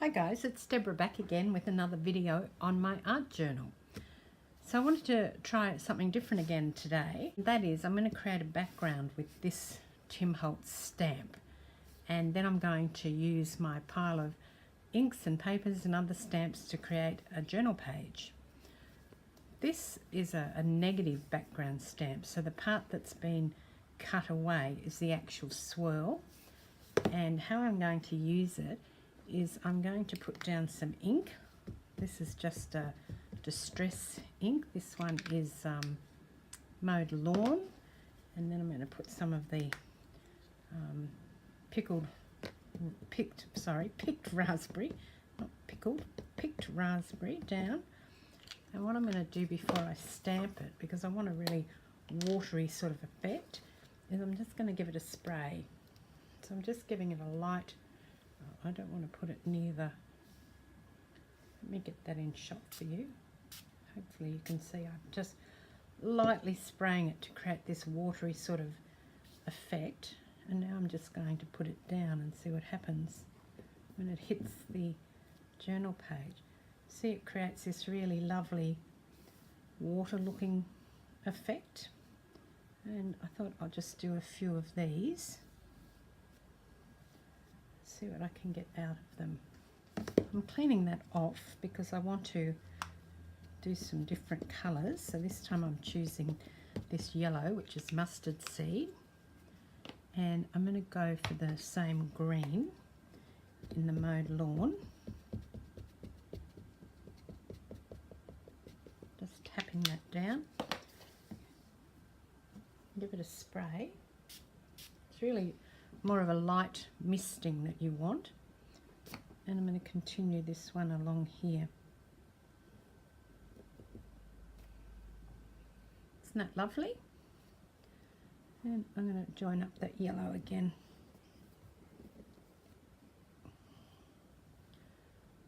Hi guys, it's Deborah back again with another video on my art journal. So I wanted to try something different again today. That is, I'm going to create a background with this Tim Holtz stamp, and then I'm going to use my pile of inks and papers and other stamps to create a journal page. This is a negative background stamp, so the part that's been cut away is the actual swirl, and how I'm going to use it is I'm going to put down some ink. This is just a distress ink. This one is Mowed Lawn, and then I'm going to put some of the picked raspberry, not pickled, picked raspberry down. And what I'm going to do before I stamp it, because I want a really watery sort of effect, is I'm just going to give it a spray. So I'm just giving it a light. I don't want to put it near the, let me get that in shot for you. Hopefully you can see I'm just lightly spraying it to create this watery sort of effect. And now I'm just going to put it down and see what happens when it hits the journal page. See, it creates this really lovely water looking effect. And I thought I'll just do a few of these. See what I can get out of them. I'm cleaning that off because I want to do some different colours. So this time I'm choosing this yellow, which is mustard seed, and I'm going to go for the same green in the Mowed Lawn. Just tapping that down. Give it a spray. It's really more of a light misting that you want, and I'm going to continue this one along here. Isn't that lovely? And I'm going to join up that yellow again.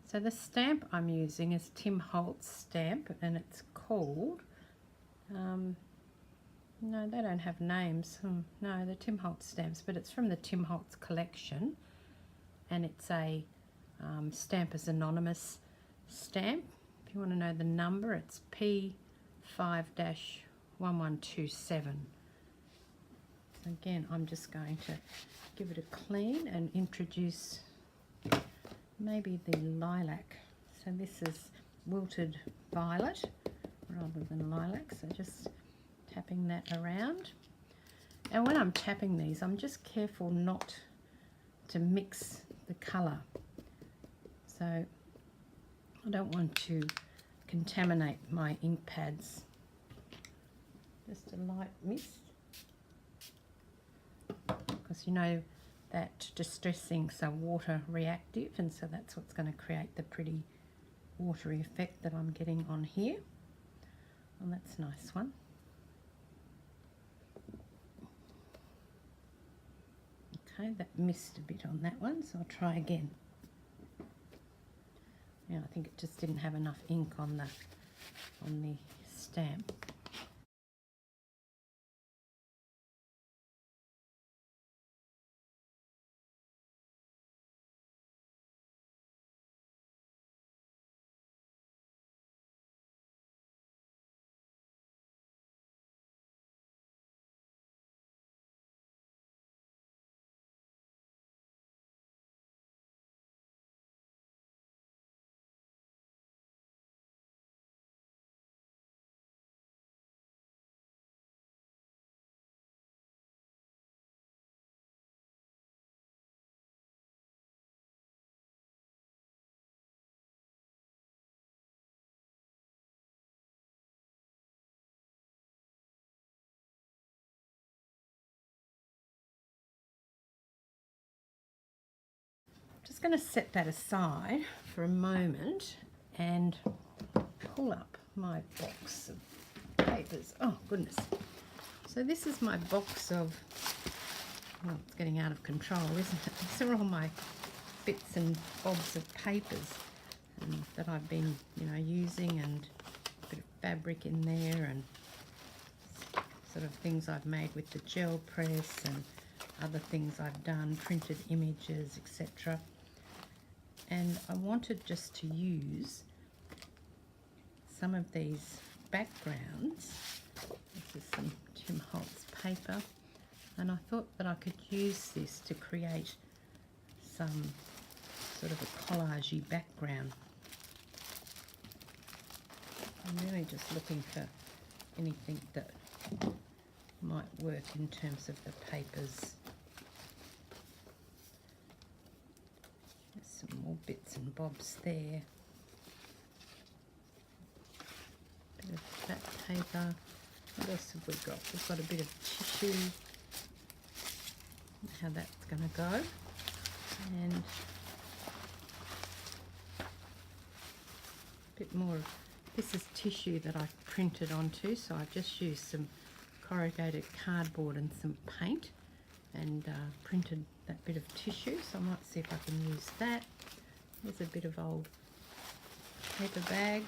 So the stamp I'm using is Tim Holtz stamp, and it's called no, they don't have names. No, they're Tim Holtz stamps, but it's from the Tim Holtz collection, and it's a Stampers Anonymous stamp. If you want to know the number, it's P5-1127. So again, I'm just going to give it a clean and introduce maybe the lilac. So this is Wilted Violet rather than lilac, so just tapping that around. And when I'm tapping these, I'm just careful not to mix the colour, so I don't want to contaminate my ink pads. Just a light mist, because you know that distress inks are water reactive, and so that's what's going to create the pretty watery effect that I'm getting on here. Well, that's a nice one. Okay, that missed a bit on that one, so I'll try again. Yeah, I think it just didn't have enough ink on the stamp. Just going to set that aside for a moment and pull up my box of papers. Oh goodness. So this is my box of, well, it's getting out of control, isn't it? These are all my bits and bobs of papers that I've been, using, and a bit of fabric in there, and sort of things I've made with the gel press, and other things I've done, printed images, etc. and I wanted just to use some of these backgrounds. This is some Tim Holtz paper, and I thought that I could use this to create some sort of a collage-y background. I'm really just looking for anything that might work in terms of the papers. There's some more bits and bobs there. Bit of that paper. What else have we got? We've got a bit of tissue. How that's going to go. And a bit more. This is tissue that I printed onto, so I've just used some corrugated cardboard and some paint and printed that bit of tissue, so I might see if I can use that. There's a bit of old paper bag.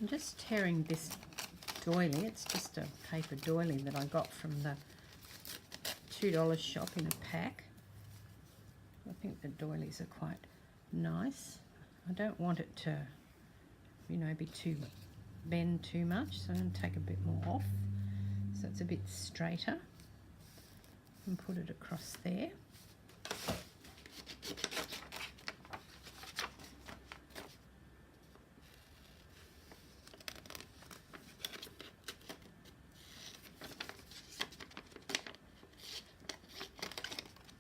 I'm just tearing this doily. It's just a paper doily that I got from the $2 shop in a pack. I think the doilies are quite nice. I don't want it to, you know, bend too much, so I'm going to take a bit more off so it's a bit straighter and put it across there.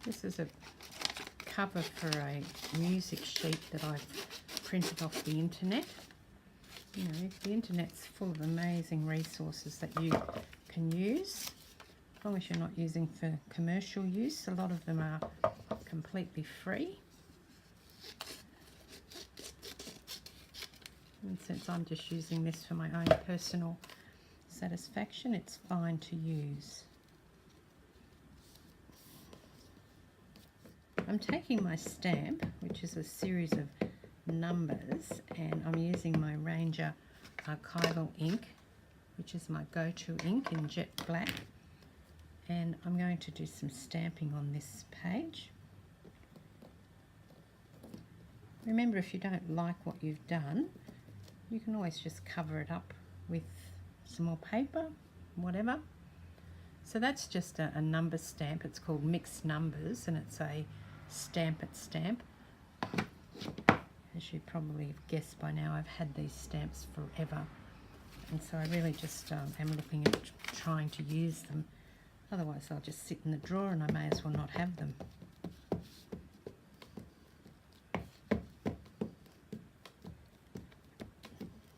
This is a cover for a music sheet that I've printed off the internet. You know, the internet's full of amazing resources that you can use, as long as you're not using for commercial use. A lot of them are completely free. And since I'm just using this for my own personal satisfaction, it's fine to use. I'm taking my stamp, which is a series of numbers, and I'm using my Ranger archival ink, which is my go-to ink in jet black, and I'm going to do some stamping on this page. Remember, if you don't like what you've done, you can always just cover it up with some more paper, whatever. So that's just a number stamp. It's called Mixed Numbers, and it's a Stamp It stamp. As you probably have guessed by now, I've had these stamps forever, and so I really just am looking at trying to use them. Otherwise they'll just sit in the drawer and I may as well not have them.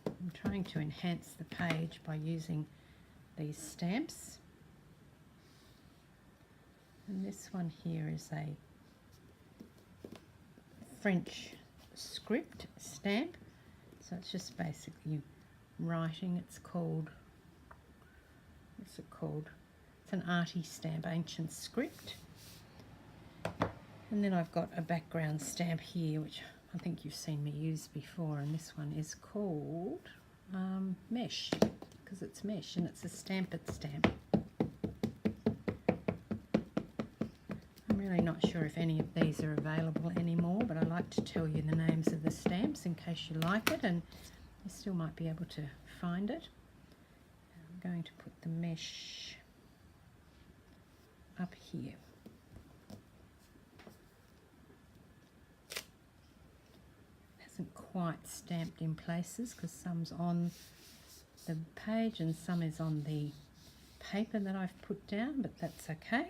I'm trying to enhance the page by using these stamps, and this one here is a French script stamp, so it's just basically writing. It's called, what's it called? It's an arty stamp, ancient script. And then I've got a background stamp here, which I think you've seen me use before, and this one is called Mesh, because it's mesh and it's a Stampin' stamp. I'm really not sure if any of these are available anymore, but I like to tell you the names of the stamps in case you like it, and you still might be able to find it. I'm going to put the mesh up here. Hasn't quite stamped in places because some's on the page and some is on the paper that I've put down, but that's okay.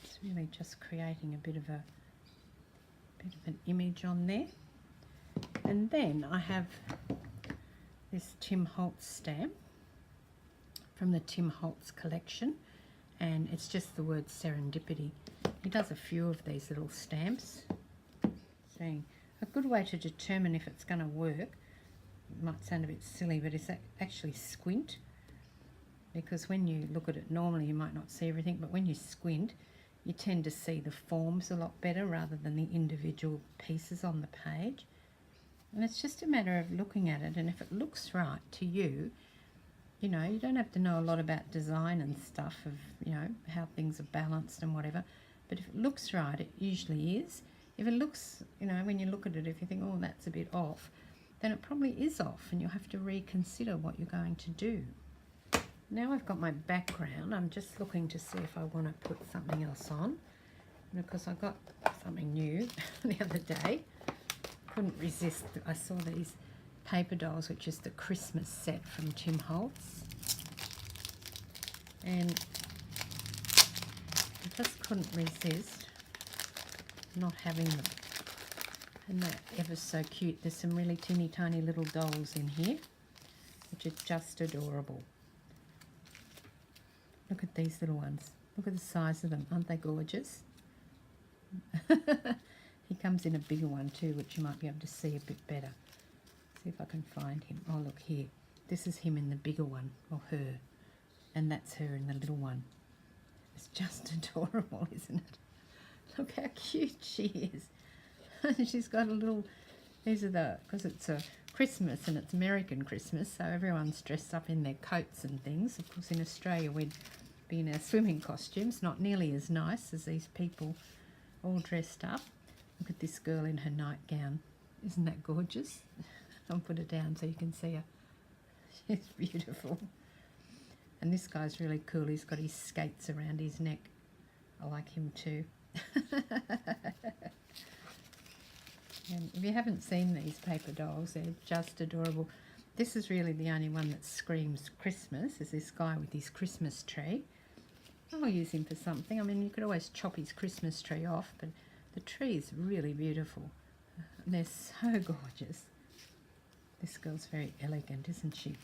It's really just creating a bit of an image on there. And then I have this Tim Holtz stamp from the Tim Holtz collection, and it's just the word serendipity. He does a few of these little stamps, saying a good way to determine if it's going to work, it might sound a bit silly, but it's actually squint, because when you look at it normally you might not see everything, but when you squint you tend to see the forms a lot better rather than the individual pieces on the page. And it's just a matter of looking at it, and if it looks right to you, you know, you don't have to know a lot about design and stuff of, you know, how things are balanced and whatever, but if it looks right, it usually is. If it looks, you know, when you look at it, if you think, oh, that's a bit off, then it probably is off, and you'll have to reconsider what you're going to do. Now I've got my background, I'm just looking to see if I want to put something else on, because I got something new the other day. Couldn't resist. I saw these paper dolls, which is the Christmas set from Tim Holtz, and I just couldn't resist not having them. And they're ever so cute. There's some really teeny tiny little dolls in here, which are just adorable. Look at these little ones. Look at the size of them. Aren't they gorgeous? He comes in a bigger one too, which you might be able to see a bit better. See if I can find him. Oh, look here. This is him in the bigger one, or her. And that's her in the little one. It's just adorable, isn't it? Look how cute she is. She's got a little, these are the, because it's a Christmas and it's American Christmas, so everyone's dressed up in their coats and things. Of course, in Australia we'd be in our swimming costumes, not nearly as nice as these people all dressed up. Look at this girl in her nightgown. Isn't that gorgeous? I'll put her down so you can see her. She's beautiful. And this guy's really cool. He's got his skates around his neck. I like him too. And if you haven't seen these paper dolls, they're just adorable. This is really the only one that screams Christmas, is this guy with his Christmas tree. I'll use him for something. I mean, you could always chop his Christmas tree off, but the tree is really beautiful. And they're so gorgeous. This girl's very elegant, isn't she?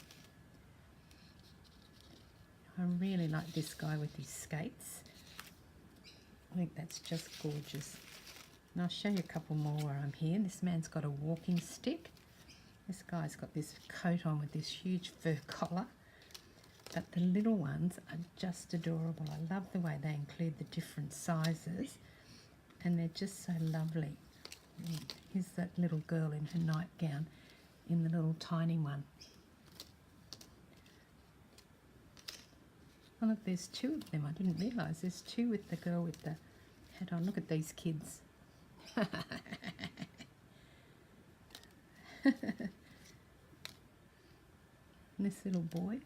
I really like this guy with his skates. I think that's just gorgeous. And I'll show you a couple more while I'm here. This man's got a walking stick. This guy's got this coat on with this huge fur collar. But the little ones are just adorable. I love the way they include the different sizes, and they're just so lovely. Here's that little girl in her nightgown in the little tiny one. Oh look, there's two of them. I didn't realise there's two with the girl with the hat on. Look at these kids. And this little boy.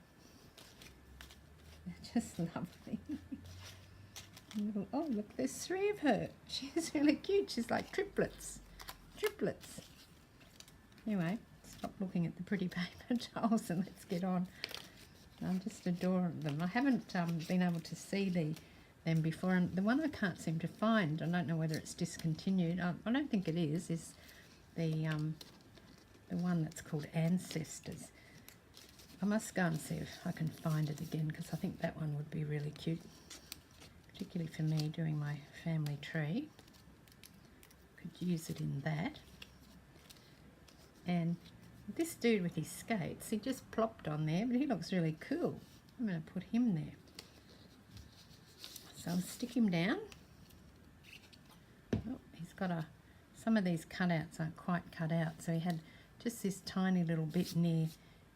They're just lovely. Oh look, there's three of her. She's really cute. She's like triplets. Triplets. Anyway, stop looking at the pretty paper dolls and let's get on. I'm just adoring them. I haven't been able to see them before, and the one I can't seem to find, I don't know whether it's discontinued. I don't think it is the one that's called Ancestors. I must go and see if I can find it again, because I think that one would be really cute, particularly for me doing my family tree. Could use it in that. And this dude with his skates, he just plopped on there, but he looks really cool. I'm going to put him there. So I'll stick him down. got some of these cutouts aren't quite cut out, so he had just this tiny little bit near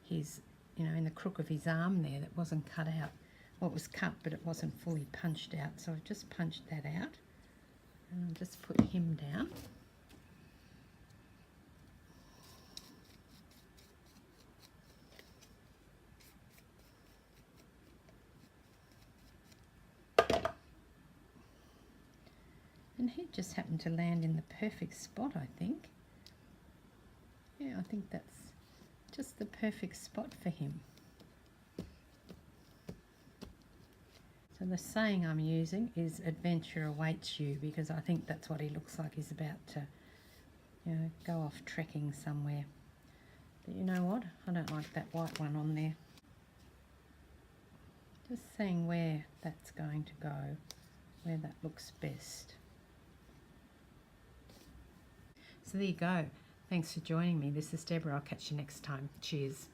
his, you know, in the crook of his arm there that wasn't cut out. Well, it was cut, but it wasn't fully punched out, so I've just punched that out. And I'll just put him down. And he just happened to land in the perfect spot, I think. Yeah, I think that's just the perfect spot for him. So the saying I'm using is adventure awaits you, because I think that's what he looks like he's about to, you know, go off trekking somewhere. But you know what? I don't like that white one on there. Just seeing where that's going to go, where that looks best. So there you go. Thanks for joining me. This is Deborah. I'll catch you next time. Cheers.